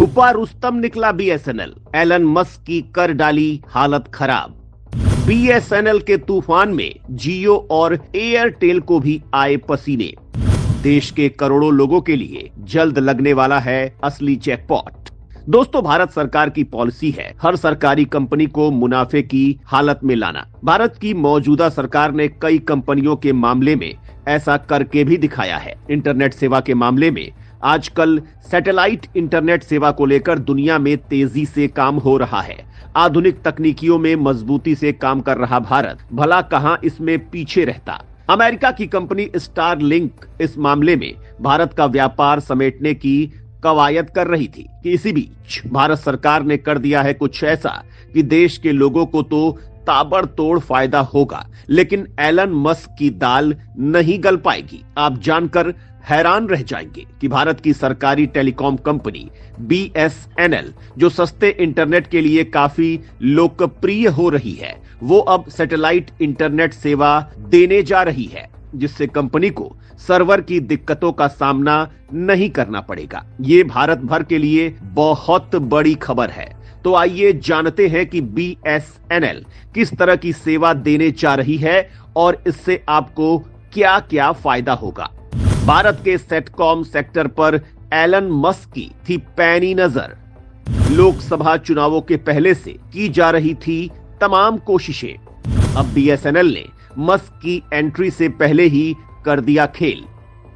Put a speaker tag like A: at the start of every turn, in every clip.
A: छुपा रुस्तम निकला BSNL, Elon Musk की कर डाली हालत खराब। बीएसएनएल के तूफान में जियो और एयरटेल को भी आए पसीने। देश के करोड़ों लोगों के लिए जल्द लगने वाला है असली जैकपॉट। दोस्तों, भारत सरकार की पॉलिसी है हर सरकारी कंपनी को मुनाफे की हालत में लाना। भारत की मौजूदा सरकार ने कई कंपनियों के मामले में ऐसा करके भी दिखाया है। इंटरनेट सेवा के मामले में आजकल सैटेलाइट इंटरनेट सेवा को लेकर दुनिया में तेजी से काम हो रहा है। आधुनिक तकनीकियों में मजबूती से काम कर रहा भारत भला कहां इसमें पीछे रहता। अमेरिका की कंपनी स्टारलिंक इस मामले में भारत का व्यापार समेटने की कवायद कर रही थी कि इसी बीच भारत सरकार ने कर दिया है कुछ ऐसा कि देश के लोगों को तो ताबड़तोड़ फायदा होगा, लेकिन एलन मस्क की दाल नहीं गल पाएगी। आप जानकर हैरान रह जाएंगे कि भारत की सरकारी टेलीकॉम कंपनी बीएसएनएल, जो सस्ते इंटरनेट के लिए काफी लोकप्रिय हो रही है, वो अब सैटेलाइट इंटरनेट सेवा देने जा रही है, जिससे कंपनी को सर्वर की दिक्कतों का सामना नहीं करना पड़ेगा। ये भारत भर के लिए बहुत बड़ी खबर है। तो आइए जानते हैं कि बीएसएनएल किस तरह की सेवा देने जा रही है और इससे आपको क्या क्या फायदा होगा। भारत के सेटकॉम सेक्टर पर एलन मस्क की थी पैनी नजर। लोकसभा चुनावों के पहले से की जा रही थी तमाम कोशिशें। अब बीएसएनएल ने मस्क की एंट्री से पहले ही कर दिया खेल।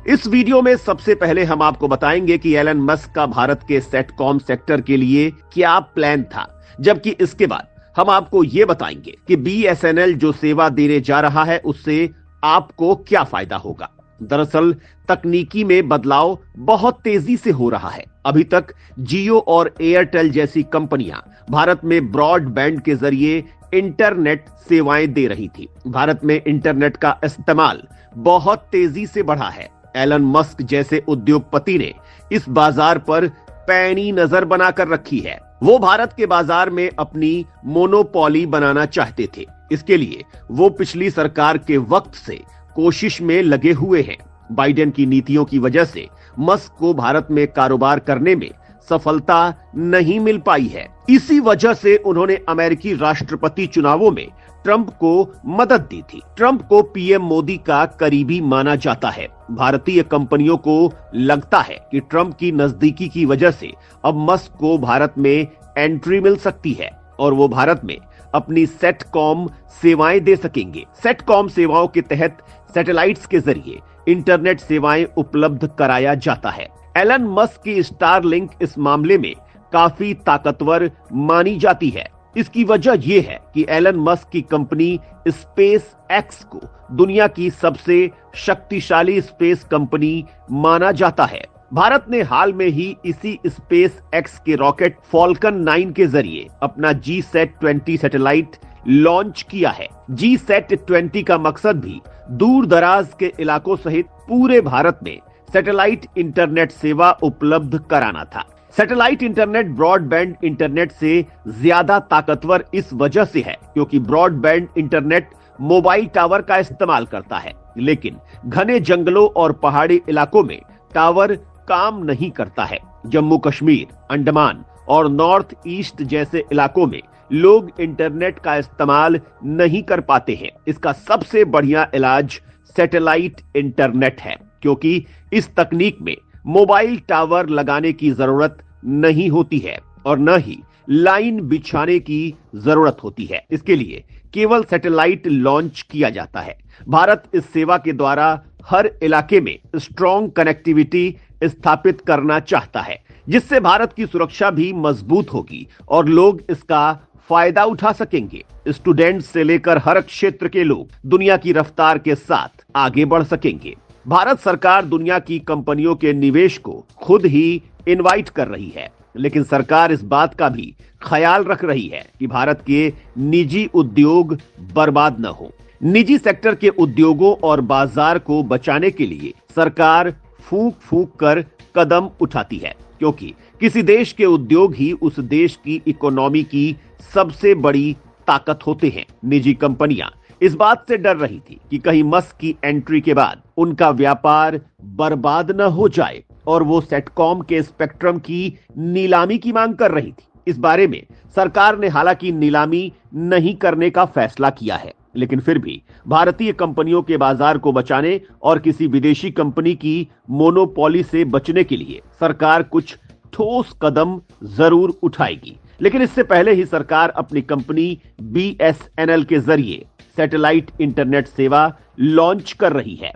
A: इस वीडियो में सबसे पहले हम आपको बताएंगे कि एलन मस्क का भारत के सेटकॉम सेक्टर के लिए क्या प्लान था, जबकि इसके बाद हम आपको यह बताएंगे कि बीएसएनएल जो सेवा देने जा रहा है उससे आपको क्या फायदा होगा। दरअसल तकनीकी में बदलाव बहुत तेजी से हो रहा है। अभी तक जियो और एयरटेल जैसी कंपनियां भारत में ब्रॉडबैंड के जरिए इंटरनेट सेवाएं दे रही थी। भारत में इंटरनेट का इस्तेमाल बहुत तेजी से बढ़ा है। एलन मस्क जैसे उद्योगपति ने इस बाजार पर पैनी नजर बनाकर रखी है। वो भारत के बाजार में अपनी मोनोपोली बनाना चाहते थे। इसके लिए वो पिछली सरकार के वक्त से कोशिश में लगे हुए हैं। बाइडेन की नीतियों की वजह से मस्क को भारत में कारोबार करने में सफलता नहीं मिल पाई है। इसी वजह से उन्होंने अमेरिकी राष्ट्रपति चुनावों में ट्रंप को मदद दी थी। ट्रंप को पीएम मोदी का करीबी माना जाता है। भारतीय कंपनियों को लगता है कि ट्रंप की नजदीकी की वजह से अब मस्क को भारत में एंट्री मिल सकती है और वो भारत में अपनी सेटकॉम सेवाएं दे सकेंगे। सेटकॉम सेवाओं के तहत सैटेलाइट्स के जरिए इंटरनेट सेवाएं उपलब्ध कराया जाता है। एलन मस्क की स्टारलिंक इस मामले में काफी ताकतवर मानी जाती है। इसकी वजह यह है कि एलन मस्क की कंपनी स्पेस एक्स को दुनिया की सबसे शक्तिशाली स्पेस कंपनी माना जाता है। भारत ने हाल में ही इसी स्पेस एक्स के रॉकेट फॉल्कन 9 के जरिए अपना GSAT-20 सैटेलाइट लॉन्च किया है। GSAT-20 का मकसद भी दूर दराज के इलाकों सहित पूरे भारत में सैटेलाइट इंटरनेट सेवा उपलब्ध कराना था। सैटेलाइट इंटरनेट ब्रॉडबैंड इंटरनेट से ज्यादा ताकतवर इस वजह से है क्योंकि ब्रॉडबैंड इंटरनेट मोबाइल टावर का इस्तेमाल करता है, लेकिन घने जंगलों और पहाड़ी इलाकों में टावर काम नहीं करता है। जम्मू कश्मीर, अंडमान और नॉर्थ ईस्ट जैसे इलाकों में लोग इंटरनेट का इस्तेमाल नहीं कर पाते हैं। इसका सबसे बढ़िया इलाज सैटेलाइट इंटरनेट है क्योंकि इस तकनीक में मोबाइल टावर लगाने की जरूरत नहीं होती है और न ही लाइन बिछाने की जरूरत होती है। इसके लिए केवल सैटेलाइट लॉन्च किया जाता है। भारत इस सेवा के द्वारा हर इलाके में स्ट्रॉन्ग कनेक्टिविटी स्थापित करना चाहता है, जिससे भारत की सुरक्षा भी मजबूत होगी और लोग इसका फायदा उठा सकेंगे। स्टूडेंट से लेकर हर क्षेत्र के लोग दुनिया की रफ्तार के साथ आगे बढ़ सकेंगे। भारत सरकार दुनिया की कंपनियों के निवेश को खुद ही इनवाइट कर रही है, लेकिन सरकार इस बात का भी ख्याल रख रही है कि भारत के निजी उद्योग बर्बाद न हो। निजी सेक्टर के उद्योगों और बाजार को बचाने के लिए सरकार फूंक फूंक कर कदम उठाती है, क्योंकि किसी देश के उद्योग ही उस देश की इकोनॉमी की सबसे बड़ी ताकत होते हैं। निजी कंपनियां इस बात से डर रही थी कि कहीं मस्क की एंट्री के बाद उनका व्यापार बर्बाद न हो जाए और वो सेटकॉम के स्पेक्ट्रम की नीलामी की मांग कर रही थी। इस बारे में सरकार ने हालांकि नीलामी नहीं करने का फैसला किया है, लेकिन फिर भी भारतीय कंपनियों के बाजार को बचाने और किसी विदेशी कंपनी की मोनोपोली से बचने के लिए सरकार कुछ ठोस कदम जरूर उठाएगी। लेकिन इससे पहले ही सरकार अपनी कंपनी BSNL के जरिए सैटेलाइट इंटरनेट सेवा लॉन्च कर रही है।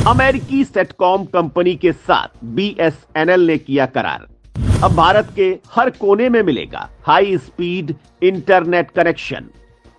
A: अमेरिकी सेटकॉम कंपनी के साथ BSNL ने किया करार। अब भारत के हर कोने में मिलेगा high speed internet connection.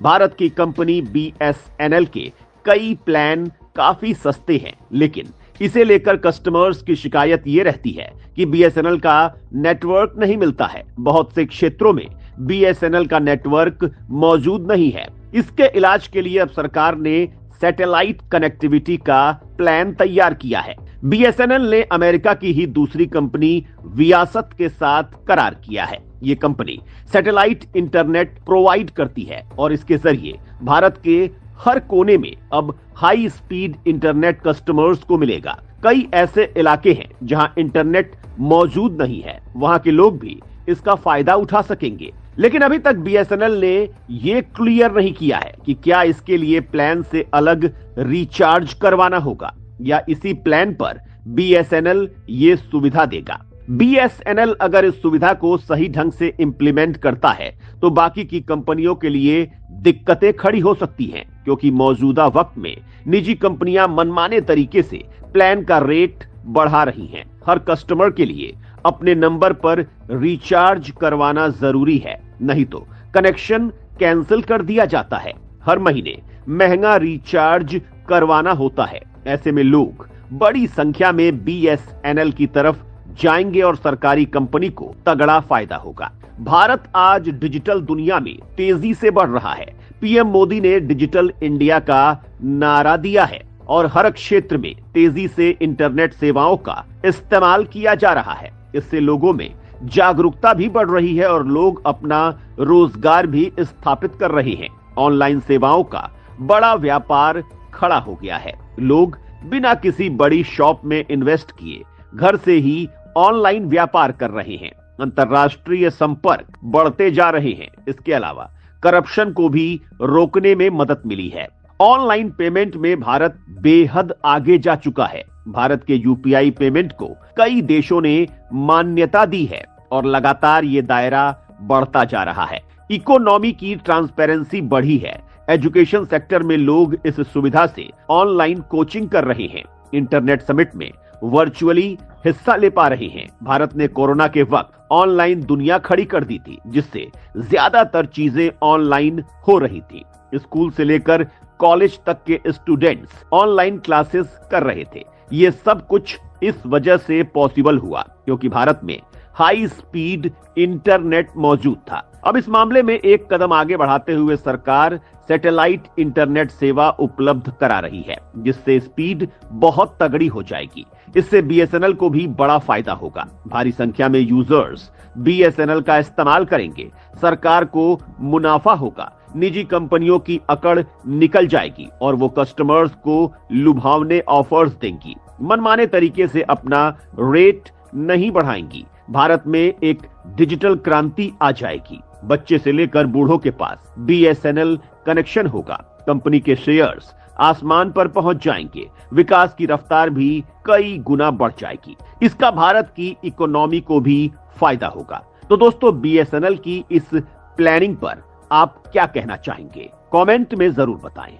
A: Bharat की कंपनी BSNL के कई प्लान काफी सस्ते हैं, लेकिन इसे लेकर कस्टमर्स की शिकायत ये रहती है कि BSNL का नेटवर्क नहीं मिलता है। बहुत से क्षेत्रों में BSNL का नेटवर्क मौजूद नहीं है। इसके इलाज के लिए अब सरकार ने सैटेलाइट कनेक्टिविटी का प्लान तैयार किया है। BSNL ने अमेरिका की ही दूसरी कंपनी वियासत के साथ करार किया है। ये कंपनी सैटेलाइट इंटरनेट प्रोवाइड करती है और इसके जरिए भारत के हर कोने में अब हाई स्पीड इंटरनेट कस्टमर्स को मिलेगा। कई ऐसे इलाके हैं जहां इंटरनेट मौजूद नहीं है, वहां के लोग भी इसका फायदा उठा सकेंगे। लेकिन अभी तक BSNL ने यह क्लियर नहीं किया है कि क्या इसके लिए प्लान से अलग रिचार्ज करवाना होगा या इसी प्लान पर BSNL ये सुविधा देगा। BSNL अगर इस सुविधा को सही ढंग से इंप्लीमेंट करता है तो बाकी की कंपनियों के लिए दिक्कतें खड़ी हो सकती हैं, क्योंकि मौजूदा वक्त में निजी कंपनियां मनमाने तरीके से प्लान का रेट बढ़ा रही हैं। हर कस्टमर के लिए अपने नंबर पर रिचार्ज करवाना जरूरी है, नहीं तो कनेक्शन कैंसिल कर दिया जाता है। हर महीने महंगा रिचार्ज करवाना होता है। ऐसे में लोग बड़ी संख्या में BSNL की तरफ जाएंगे और सरकारी कंपनी को तगड़ा फायदा होगा। भारत आज डिजिटल दुनिया में तेजी से बढ़ रहा है। PM मोदी ने डिजिटल इंडिया का नारा दिया है और हर क्षेत्र में तेजी से इंटरनेट सेवाओं का इस्तेमाल किया जा रहा है। इससे लोगों में जागरूकता भी बढ़ रही है और लोग अपना रोजगार भी स्थापित कर रहे हैं। ऑनलाइन सेवाओं का बड़ा व्यापार खड़ा हो गया है। लोग बिना किसी बड़ी शॉप में इन्वेस्ट किए घर से ही ऑनलाइन व्यापार कर रहे हैं। अंतर्राष्ट्रीय संपर्क बढ़ते जा रहे हैं। इसके अलावा करप्शन को भी रोकने में मदद मिली है। ऑनलाइन पेमेंट में भारत बेहद आगे जा चुका है। भारत के UPI पेमेंट को कई देशों ने मान्यता दी है और लगातार ये दायरा बढ़ता जा रहा है। इकोनॉमी की ट्रांसपेरेंसी बढ़ी है। एजुकेशन सेक्टर में लोग इस सुविधा से ऑनलाइन कोचिंग कर रहे हैं। इंटरनेट समिट में वर्चुअली हिस्सा ले पा रहे हैं। भारत ने कोरोना के वक्त ऑनलाइन दुनिया खड़ी कर दी थी, जिससे ज्यादातर चीजें ऑनलाइन हो रही थी। स्कूल से लेकर कॉलेज तक के स्टूडेंट्स ऑनलाइन क्लासेस कर रहे थे। ये सब कुछ इस वजह से पॉसिबल हुआ क्योंकि भारत में हाई स्पीड इंटरनेट मौजूद था। अब इस मामले में एक कदम आगे बढ़ाते हुए सरकार सैटेलाइट इंटरनेट सेवा उपलब्ध करा रही है, जिससे स्पीड बहुत तगड़ी हो जाएगी। इससे BSNL को भी बड़ा फायदा होगा। भारी संख्या में यूजर्स BSNL का इस्तेमाल करेंगे। सरकार को मुनाफा होगा। निजी कंपनियों की अकड़ निकल जाएगी और वो कस्टमर्स को लुभावने ऑफर्स देंगी। मनमाने तरीके से अपना रेट नहीं बढ़ाएंगी। भारत में एक डिजिटल क्रांति आ जाएगी। बच्चे से लेकर बूढ़ों के पास BSNL कनेक्शन होगा। कंपनी के शेयर्स आसमान पर पहुंच जाएंगे। विकास की रफ्तार भी कई गुना बढ़ जाएगी। इसका भारत की इकोनॉमी को भी फायदा होगा। तो दोस्तों, BSNL की इस प्लानिंग पर आप क्या कहना चाहेंगे? कमेंट में जरूर बताएं।